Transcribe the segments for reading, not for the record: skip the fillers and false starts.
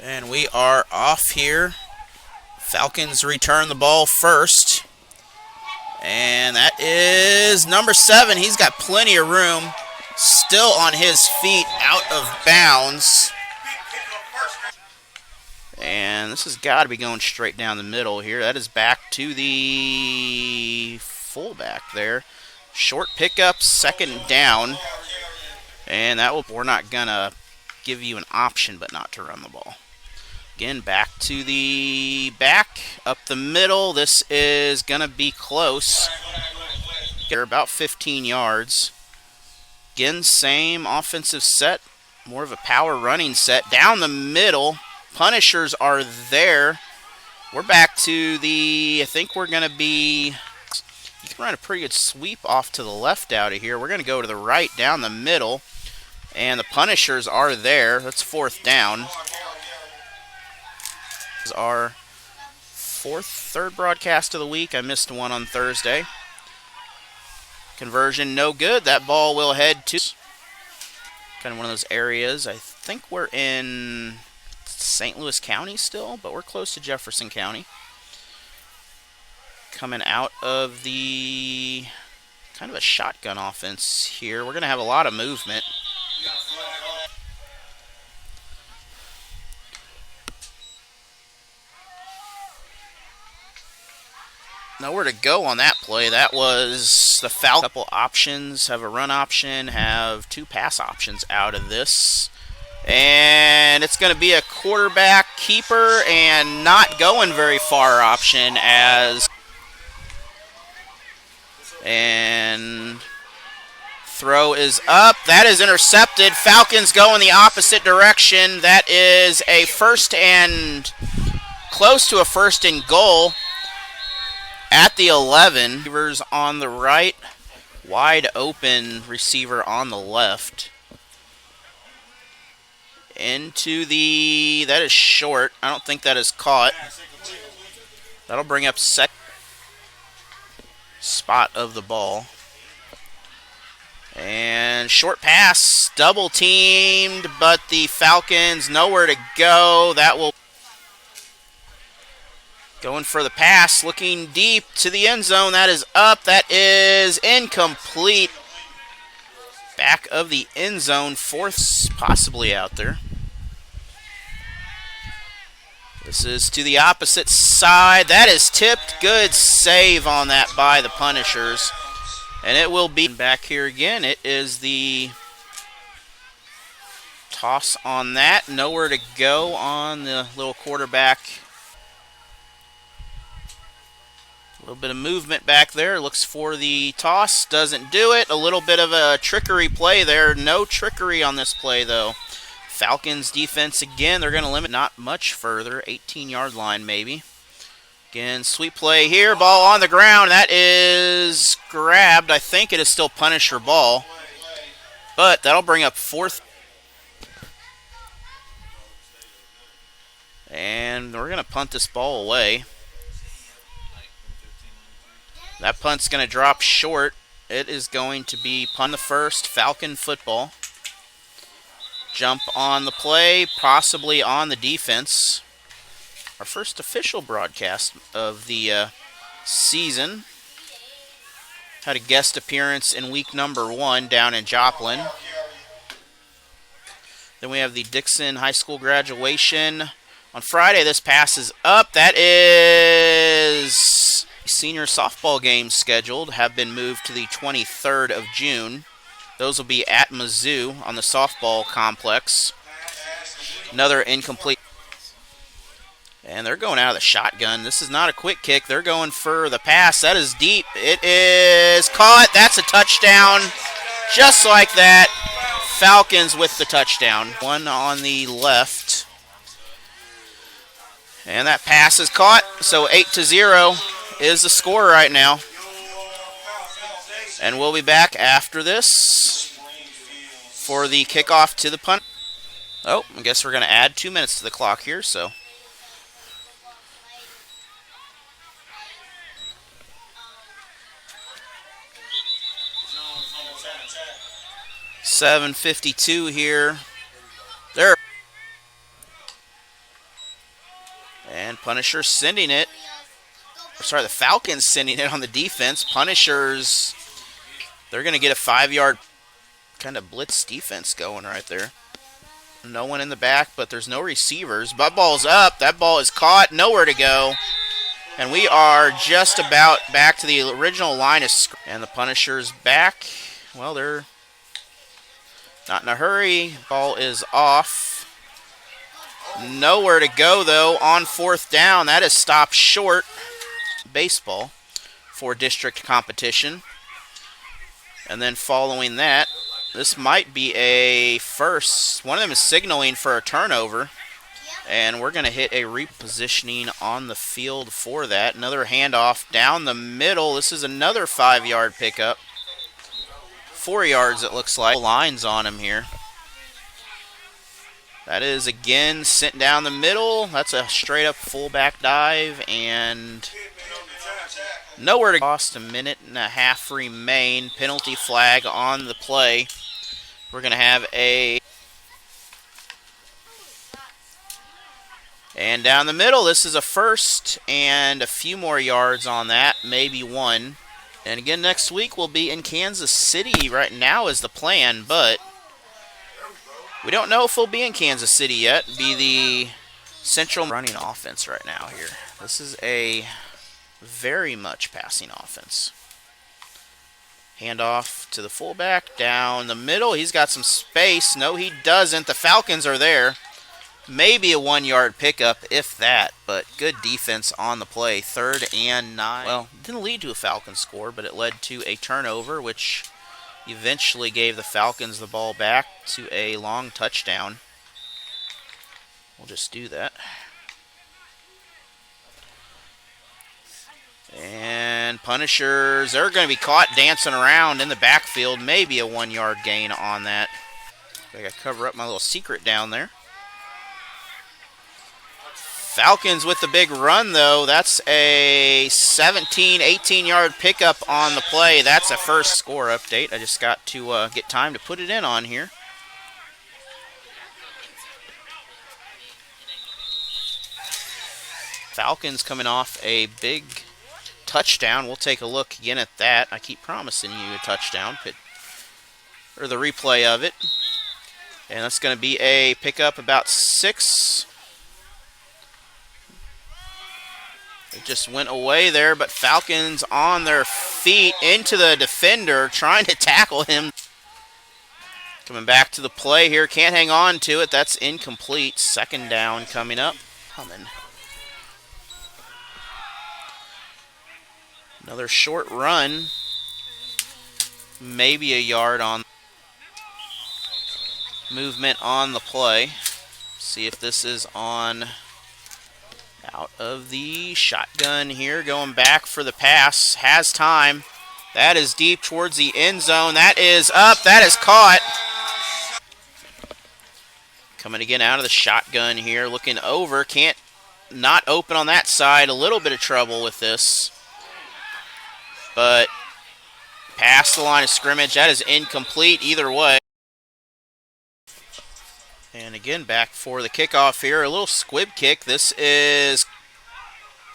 And we are off here. Falcons return the ball first. And that is number 7. He's got plenty of room. Still on his feet, out of bounds. And this has got to be going straight down the middle here. That is back to the fullback there. Short pickup, second down. And we're not going to give you an option but not to run the ball. Again, back to the back, up the middle. This is going to be close. They're about 15 yards. Again, same offensive set, more of a power running set. Down the middle, Punishers are there. We're back to I think we're going to be, you can run a pretty good sweep off to the left out of here. We're going to go to the right down the middle, and the Punishers are there. That's fourth down. This is our third broadcast of the week. I missed one on Thursday. Conversion no good. That ball will head to kind of one of those areas. I think we're in St. Louis County still, but we're close to Jefferson County. Coming out of the kind of a shotgun offense here. We're going to have a lot of movement. Nowhere to go on that play. That was the Falcons. Couple options, have a run option, have 2 pass options out of this. And it's going to be a quarterback keeper and not going very far option and throw is up. That is intercepted. Falcons go in the opposite direction. That is a first and close to a first and goal. At the 11, receivers on the right, wide open receiver on the left. That is short. I don't think that is caught. That'll bring up second spot of the ball. And short pass, double teamed, but the Falcons nowhere to go. That will going for the pass, looking deep to the end zone. That is up. That is incomplete. Back of the end zone. Fourth possibly out there. This is to the opposite side. That is tipped. Good save on that by the Punishers. And it will be back here again. It is the toss on that. Nowhere to go on the little quarterback. A little bit of movement back there. Looks for the toss. Doesn't do it. A little bit of a trickery play there. No trickery on this play, though. Falcons defense again. They're going to limit not much further. 18-yard line, maybe. Again, sweep play here. Ball on the ground. That is grabbed. I think it is still Punisher ball. But that'll bring up fourth. And we're going to punt this ball away. That punt's going to drop short. It is going to be punt the first, Falcon football. Jump on the play, possibly on the defense. Our first official broadcast of the season. Had a guest appearance in week number 1 down in Joplin. Then we have the Dixon High School graduation. On Friday, this pass is up. That is senior softball games scheduled have been moved to the 23rd of June. Those will be at Mizzou on the softball complex. Another incomplete. And they're going out of the shotgun. This is not a quick kick. They're going for the pass. That is deep. It is caught. That's a touchdown. Just like that. Falcons with the touchdown. One on the left. And that pass is caught. So 8-0. Is the score right now. And we'll be back after this for the kickoff to the punt. Oh, I guess we're going to add 2 minutes to the clock here, so. $7:52 here. There. Punisher sending it. Sorry, the Falcons sending it on the defense. Punishers, they're going to get a 5-yard kind of blitz defense going right there. No one in the back, but there's no receivers. But ball's up. That ball is caught. Nowhere to go. And we are just about back to the original line of scrimmage. And the Punishers back. Well, they're not in a hurry. Ball is off. Nowhere to go, though, on 4th down. That is stopped short. Baseball for district competition. And then following that, this might be a first. One of them is signaling for a turnover. And we're going to hit a repositioning on the field for that. Another handoff down the middle. This is another 5-yard pickup. 4 yards, it looks like. Lines on him here. That is, again, sent down the middle. That's a straight-up fullback dive. And nowhere to cost. A minute and a half remain. Penalty flag on the play. We're going to have a... And down the middle, this is a first and a few more yards on that, maybe one. And again, next week we'll be in Kansas City right now is the plan, but we don't know if we'll be in Kansas City yet. Be the central running offense right now here. This is a very much passing offense. Handoff to the fullback, down the middle. He's got some space. No, he doesn't. The Falcons are there. Maybe a 1-yard pickup, if that, but good defense on the play. 3rd and 9. Well, it didn't lead to a Falcons score, but it led to a turnover, which eventually gave the Falcons the ball back to a long touchdown. We'll just do that. And Punishers, they're going to be caught dancing around in the backfield. Maybe a 1-yard gain on that. I got to cover up my little secret down there. Falcons with the big run, though. That's a 17, 18-yard pickup on the play. That's a first score update. I just got to get time to put it in on here. Falcons coming off a big touchdown. We'll take a look again at that. I keep promising you a touchdown, or the replay of it. And that's going to be a pickup about 6. It just went away there, but Falcons on their feet into the defender, trying to tackle him. Coming back to the play here, can't hang on to it. That's incomplete. 2nd down coming up. Another short run. Maybe a yard on. Movement on the play. See if this is on. Out of the shotgun here, going back for the pass. Has time. That is deep towards the end zone. That is up. That is caught. Coming again out of the shotgun here, looking over. Can't not open on that side. A little bit of trouble with this. But past the line of scrimmage. That is incomplete either way. And again, back for the kickoff here. A little squib kick. This is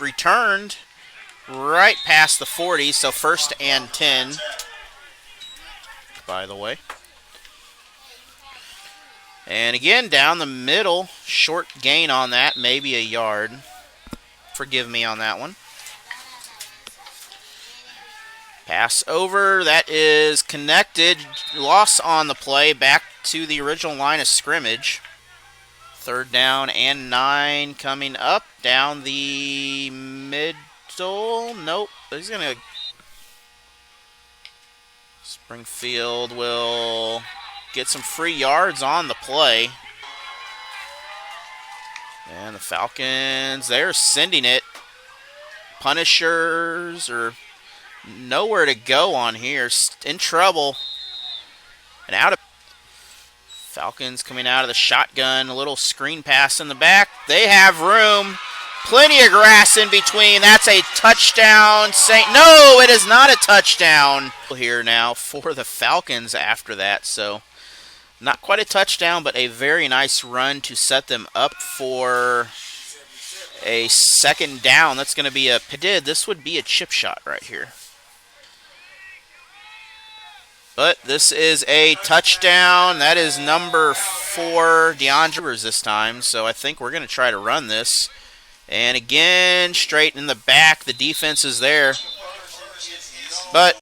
returned right past the 40, so 1st and 10, by the way. And again, down the middle, short gain on that, maybe a yard. Forgive me on that one. Pass over, that is connected. Loss on the play, back to the original line of scrimmage. 3rd down and 9 coming up. Down the middle. Nope. He's going to... Springfield will get some free yards on the play. And the Falcons, they're sending it. Punishers are... Nowhere to go on here. In trouble. And out of... Falcons coming out of the shotgun. A little screen pass in the back. They have room. Plenty of grass in between. That's a touchdown. No, it is not a touchdown. Here now for the Falcons after that. So not quite a touchdown, but a very nice run to set them up for a second down. That's going to be a did. This would be a chip shot right here. But this is a touchdown. That is number 4, DeAndre this time. So I think we're going to try to run this. And again, straight in the back. The defense is there. But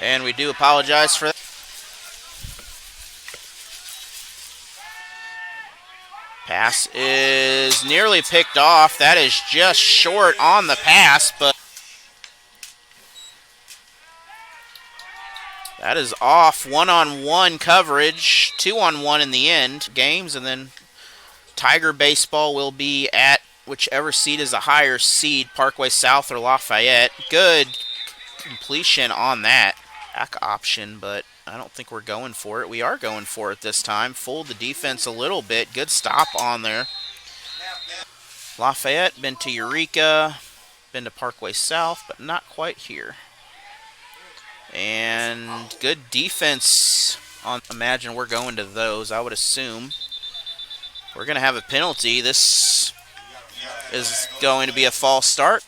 and we do apologize for that. Pass is nearly picked off. That is just short on the pass, but that is off. 1-on-1 coverage, 2-on-1 in the end games, and then Tiger Baseball will be at whichever seed is a higher seed, Parkway South or Lafayette. Good completion on that back option, but I don't think we're going for it. We are going for it this time. Fooled the defense a little bit. Good stop on there. Lafayette, been to Eureka, been to Parkway South, but not quite here. And good defense on. Imagine we're going to those, I would assume. We're going to have a penalty. This is going to be a false start.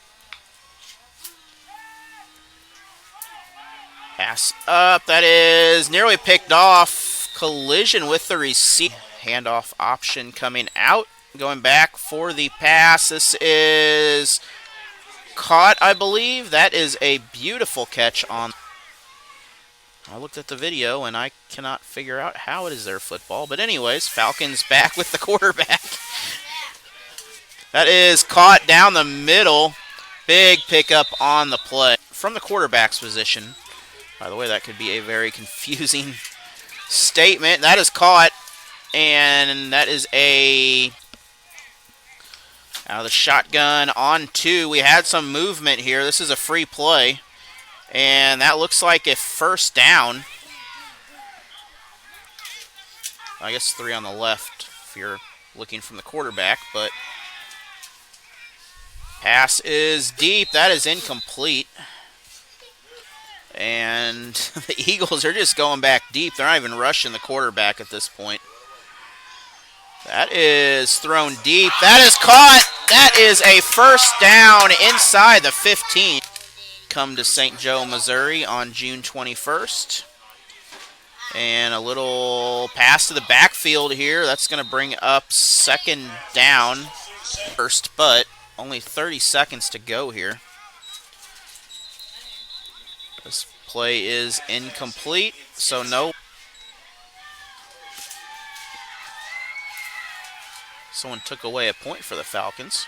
Pass up. That is nearly picked off. Collision with the receiver. Handoff option coming out. Going back for the pass. This is caught, I believe. That is a beautiful catch on. I looked at the video and I cannot figure out how it is their football. But anyways, Falcons back with the quarterback. That is caught down the middle. Big pickup on the play from the quarterback's position. By the way, that could be a very confusing statement. That is caught, and that is a out of the shotgun on 2. We had some movement here. This is a free play, and that looks like a first down. I guess 3 on the left if you're looking from the quarterback, but pass is deep. That is incomplete. And the Eagles are just going back deep. They're not even rushing the quarterback at this point. That is thrown deep. That is caught. That is a first down inside the 15. Come to St. Joe, Missouri on June 21st. And a little pass to the backfield here. That's going to bring up second down first, but only 30 seconds to go here. This play is incomplete, so no. Someone took away a point for the Falcons.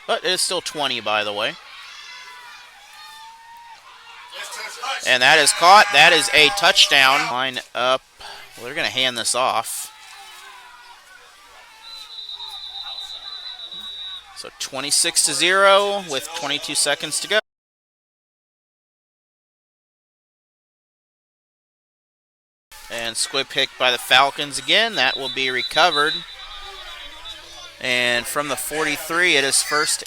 But it is still 20, by the way. And that is caught. That is a touchdown. Line up. Well, they're going to hand this off. So 26-0 with 22 seconds to go. And squib pick by the Falcons again. That will be recovered. And from the 43, it is first.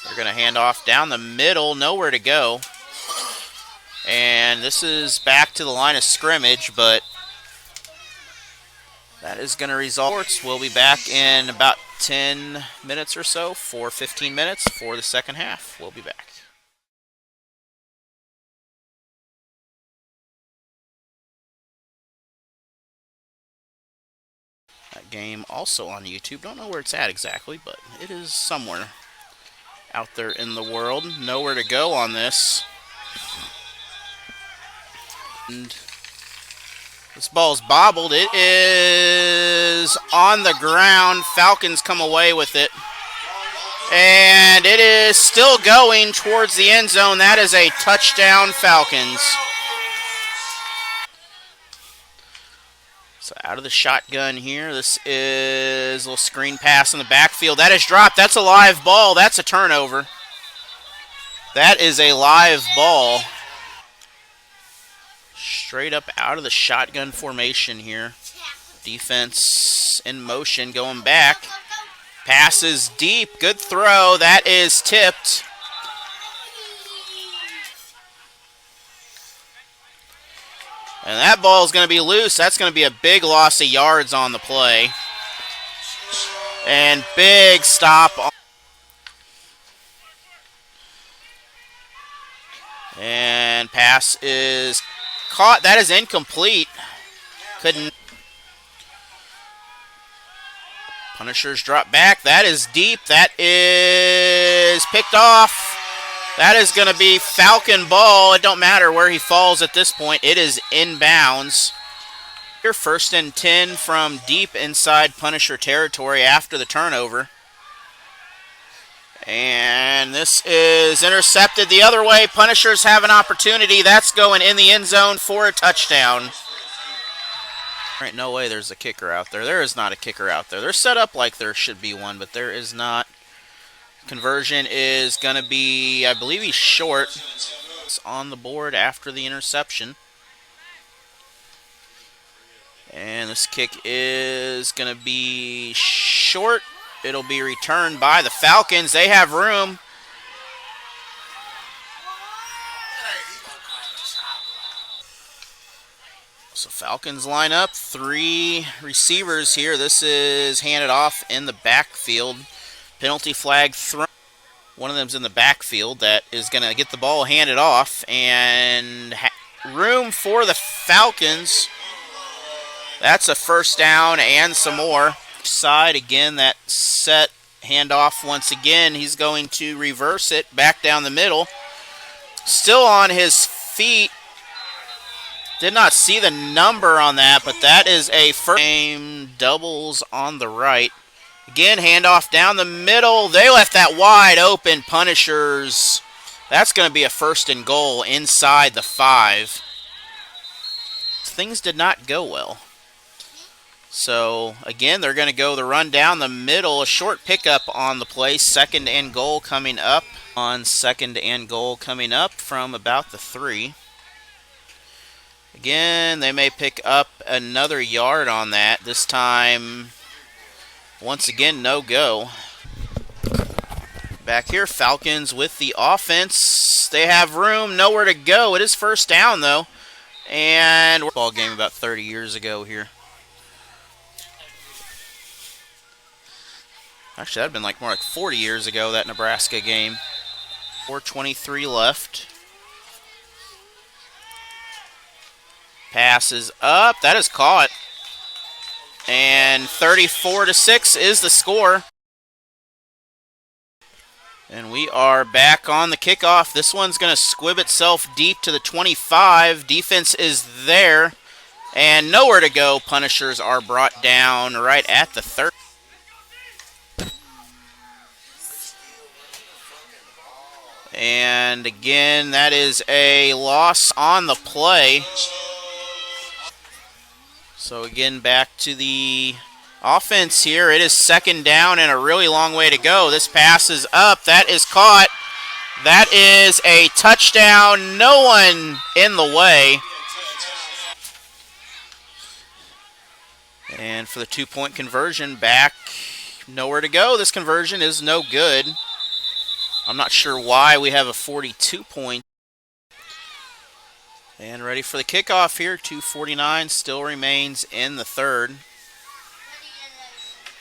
They're going to hand off down the middle. Nowhere to go. And this is back to the line of scrimmage, but that is going to result. We'll be back in about 10 minutes or so for 15 minutes for the second half. We'll be back. That game also on YouTube. Don't know where it's at exactly, but it is somewhere out there in the world. Nowhere to go on this. And this ball's bobbled. It is on the ground. Falcons come away with it. And it is still going towards the end zone. That is a touchdown, Falcons. So out of the shotgun here. This is a little screen pass in the backfield. That is dropped. That's a live ball. That's a turnover. That is a live ball. Straight up out of the shotgun formation here. Defense in motion going back. Passes deep. Good throw. That is tipped. And that ball is going to be loose. That's going to be a big loss of yards on the play. And big stop. And pass is caught. That is incomplete. Couldn't. Punishers drop back. That is deep. That is picked off. That is going to be Falcon ball. It don't matter where he falls at this point. It is inbounds. Here, 1st and 10 from deep inside Punisher territory after the turnover. And this is intercepted the other way. Punishers have an opportunity. That's going in the end zone for a touchdown. Right, no way there's a kicker out there. There is not a kicker out there. They're set up like there should be one, but there is not. Conversion is going to be, I believe he's short. It's on the board after the interception. And this kick is going to be short. It'll be returned by the Falcons. They have room. So Falcons line up. 3 receivers here. This is handed off in the backfield. Penalty flag thrown. One of them's in the backfield that is going to get the ball handed off. And room for the Falcons. That's a 1st down and some more. Side again, that set handoff once again. He's going to reverse it back down the middle. Still on his feet. Did not see the number on that, but that is a first game doubles on the right. Again, handoff down the middle. They left that wide open. Punishers. That's going to be a 1st and goal inside the 5. Things did not go well. So, again, they're going to go the run down the middle. A short pickup on the play. 2nd and goal coming up. On 2nd and goal coming up from about the 3. Again, they may pick up another yard on that. This time, once again, no go. Back here, Falcons with the offense. They have room, nowhere to go. It is 1st down, though. And we're ball game about 30 years ago here. Actually, that would have been like more like 40 years ago, that Nebraska game. 4:23 left. Pass is up. That is caught. And 34-6 is the score. And we are back on the kickoff. This one's going to squib itself deep to the 25. Defense is there. And nowhere to go. Punishers are brought down right at the 30. And again, that is a loss on the play. So again, back to the offense here. It is 2nd down and a really long way to go. This pass is up. That is caught. That is a touchdown. No one in the way. And for the 2-point conversion, back nowhere to go. This conversion is no good. I'm not sure why we have a 42-point. And ready for the kickoff here. 2:49 still remains in the 3rd.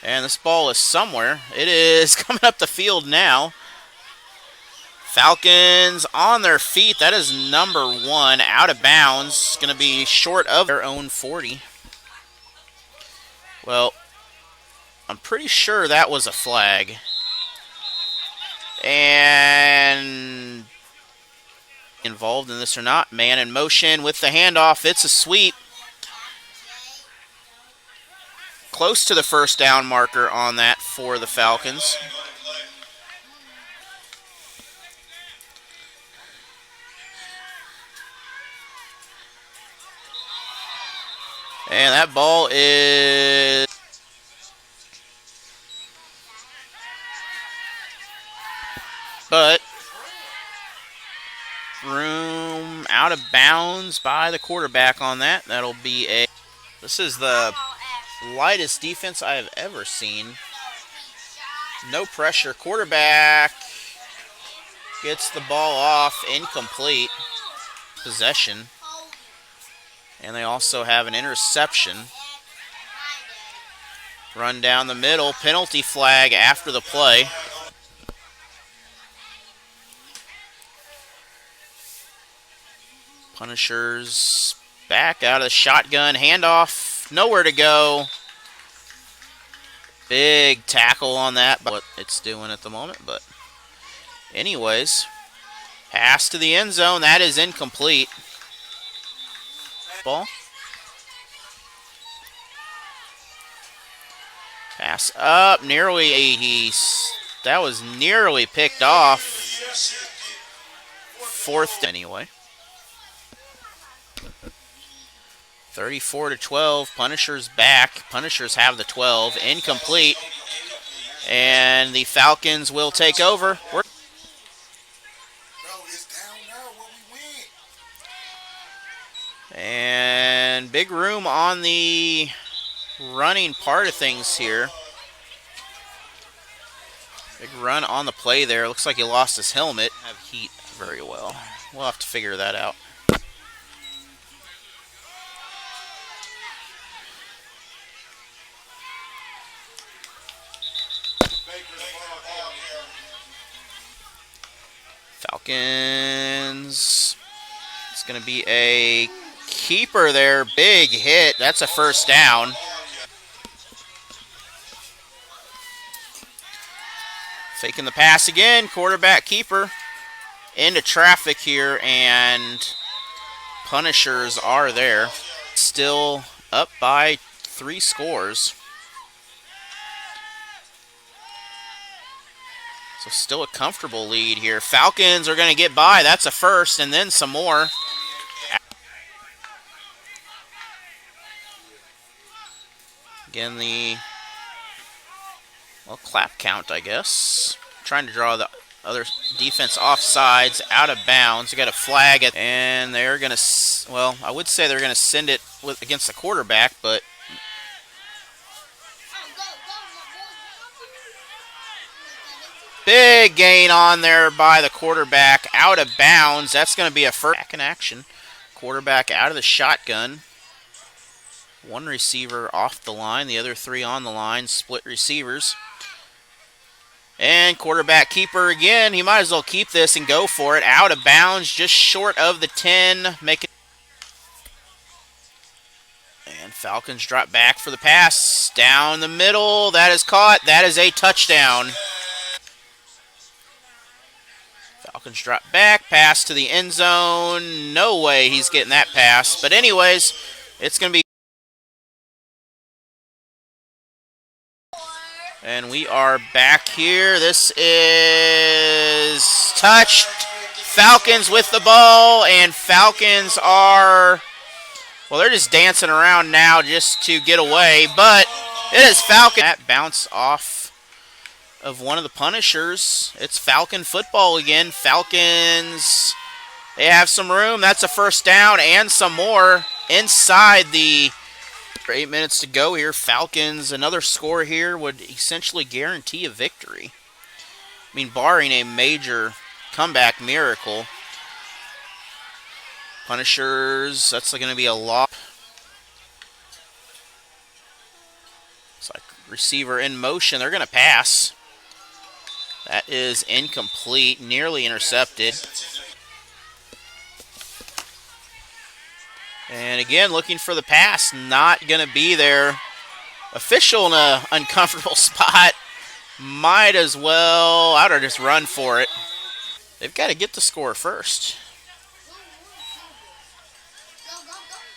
And this ball is somewhere. It is coming up the field now. Falcons on their feet. That is number 1. Out of bounds. Going to be short of their own 40. Well, I'm pretty sure that was a flag. And involved in this or not, man in motion with the handoff. It's a sweep. Close to the 1st down marker on that for the Falcons. And that ball is... But room out of bounds by the quarterback on that. That'll be a... This is the lightest defense I have ever seen. No pressure. Quarterback gets the ball off. Incomplete. Possession. And they also have an interception. Run down the middle, penalty flag after the play. Punishers back out of the shotgun, handoff, nowhere to go. Big tackle on that, what it's doing at the moment, but anyways, pass to the end zone, that is incomplete. Ball. Pass up, that was nearly picked off. Fourth anyway. 34-12, Punishers back. Punishers have the 12, incomplete. And the Falcons will take over. And big room on the running part of things here. Big run on the play there. Looks like he lost his helmet. Have heat very well. We'll have to figure that out. Falcons. It's going to be a keeper there. Big hit. That's a first down. Faking the pass again. Quarterback keeper into traffic here, and Punishers are there. Still up by 3 scores. So still a comfortable lead here. Falcons are going to get by. That's a first, and then some more. Again, the clap count, I guess. Trying to draw the other defense off sides, out of bounds. You got a flag, and they're going to, well, I would say they're going to send it against the quarterback, but big gain on there by the quarterback, out of bounds. That's going to be a first. Back in action. Quarterback out of the shotgun. 1 receiver off the line, the other 3 on the line, split receivers. And quarterback keeper again. He might as well keep this and go for it. Out of bounds, just short of the 10. And Falcons drop back for the pass. Down the middle. That is caught. That is a touchdown. Falcons drop back. Pass to the end zone. No way he's getting that pass. But anyways, it's going to be. And we are back here. This is touched. Falcons with the ball, and Falcons are, well, they're just dancing around now just to get away, but it is Falcon. That bounce off of one of the Punishers. It's Falcon football again. Falcons, they have some room. That's a first down and some more inside the 8 minutes to go here. Falcons, another score here would essentially guarantee a victory. I mean, barring a major comeback miracle. Punishers, that's going to be a lot. It's like receiver in motion. They're going to pass. That is incomplete, nearly intercepted. And again, looking for the pass, not going to be there. Official in an uncomfortable spot. Might as well, I would just run for it. They've got to get the score first.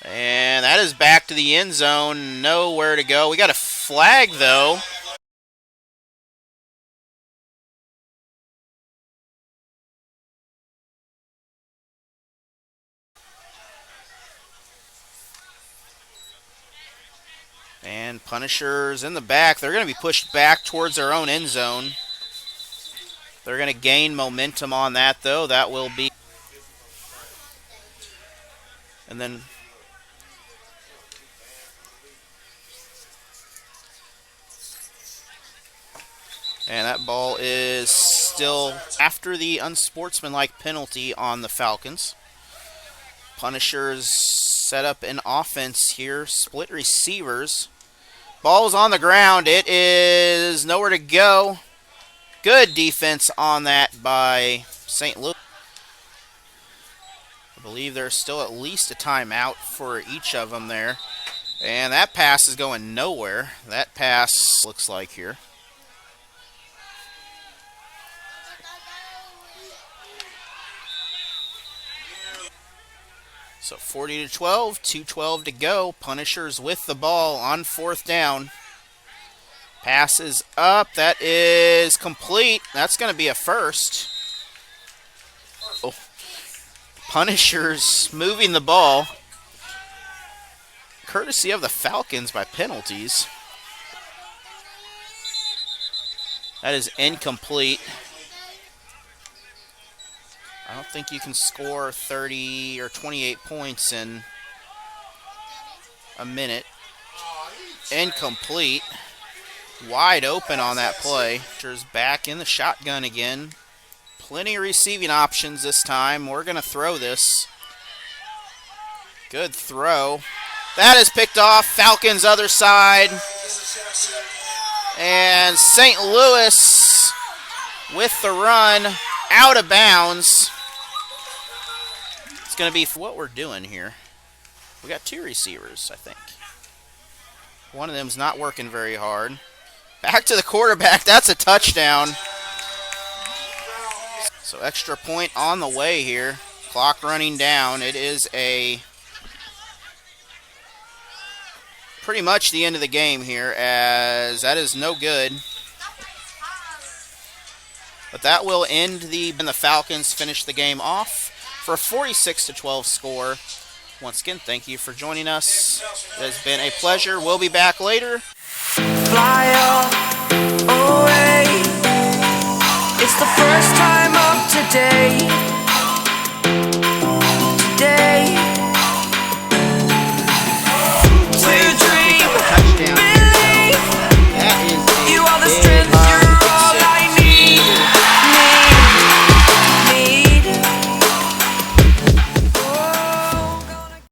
And that is back to the end zone. Nowhere to go. We got a flag, though. And Punishers in the back. They're going to be pushed back towards their own end zone. They're going to gain momentum on that, though. That will be. And then. And that ball is still after the unsportsmanlike penalty on the Falcons. Punishers set up an offense here. Split receivers. Ball's on the ground. It is nowhere to go. Good defense on that by St. Louis. I believe there's still at least a timeout for each of them there. And that pass is going nowhere. That pass looks like here. So 40-12, 2:12 to go. Punishers with the ball on 4th down. Passes up. That is complete. That's going to be a first. Oh. Punishers moving the ball. Courtesy of the Falcons by penalties. That is incomplete. I don't think you can score 30 or 28 points in a minute. Incomplete. Wide open on that play. Back in the shotgun again. Plenty of receiving options this time. We're going to throw this. Good throw. That is picked off. Falcons other side. And St. Louis with the run out of bounds. It's going to be what we're doing here. We got 2 receivers, I think. One of them's not working very hard. Back to the quarterback. That's a touchdown. So extra point on the way here. Clock running down. It is pretty much the end of the game here, as that is no good. But that will end and the Falcons finish the game off for a 46-12 score. Once again, thank you for joining us. It has been a pleasure. We'll be back later. Fly away. It's the first time of today.